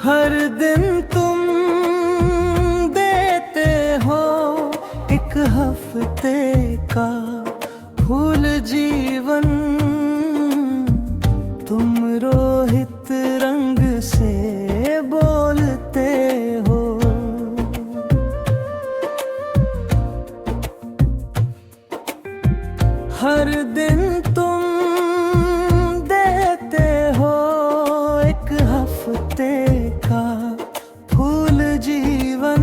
हर दिन तुम देते हो एक हफ्ते का फूल जीवन। तुम रोहित रंग से बोलते हो। हर दिन तुम देते हो एक हफ्ते का फूल जीवन।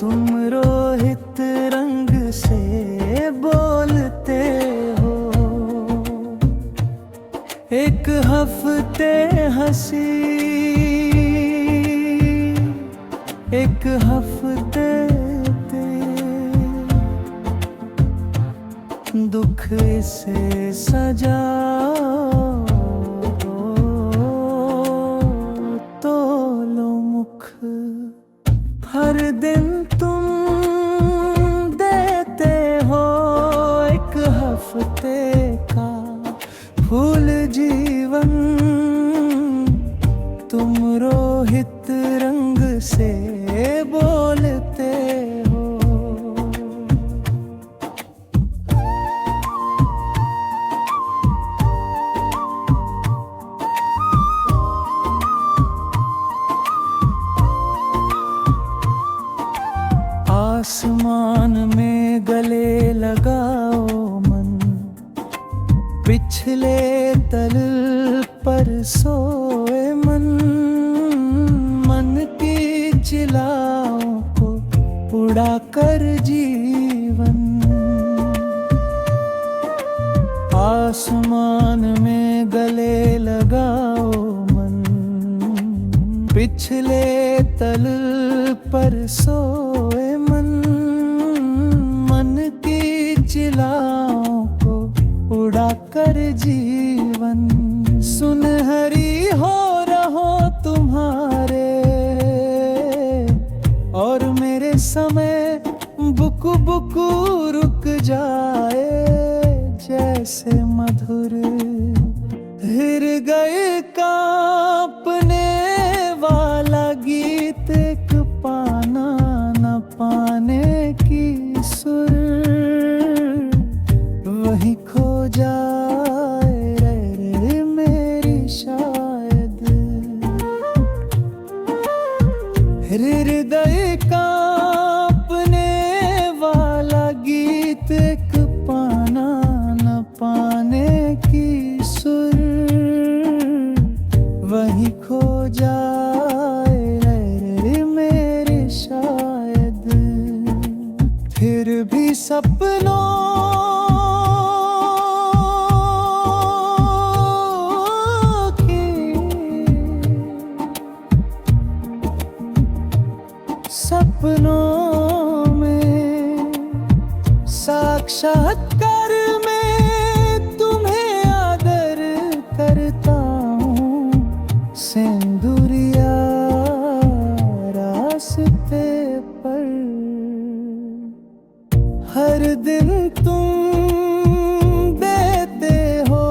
तुम रोहित रंग से बोलते हो। एक हफ्ते हंसी, एक हफ्ते दुख से सजाओ तो लो मुख। हर दिन तुम देते हो एक हफ्ते का फूल जीवन। तुम रोहित रंग से बोलते हो। आसमान में गले लगाओ मन, पिछले तल पर सोए मन। मन की चिलाओं को उड़ा कर जीवन। आसमान में गले लगाओ मन, पिछले तल पर सोए मन। मन की चिलाओं को उड़ा कर जीवन। सुनहरी हो रहो तुम्हारे और मेरे समय बुकु बुकु रुक जाए। जैसे मधुर हृदय कांपने वाला गीत, एक पाना न पाने की सुर वही खो जाए रे मेरी शायद। हृदय कांपने वाला गीत, एक पाना न पाने की सुर वही खो जाए रे मेरी शायद। फिर भी सपनों की, सपनों में साक्षात्कार में तुम्हें आदर करता हूँ। सिंदूरिया रास्ते पर हर दिन तुम देते हो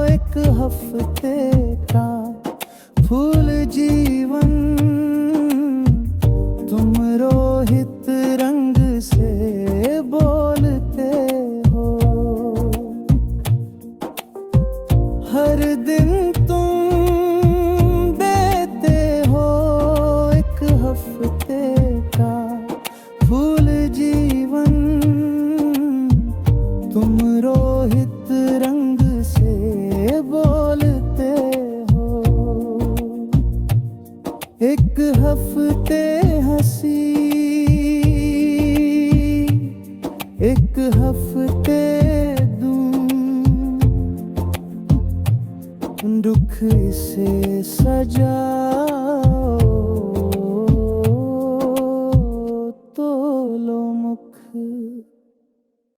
एक हफ्ते का फूल जीवन। तुम रोहित रंग से बोलते हो। हर दिन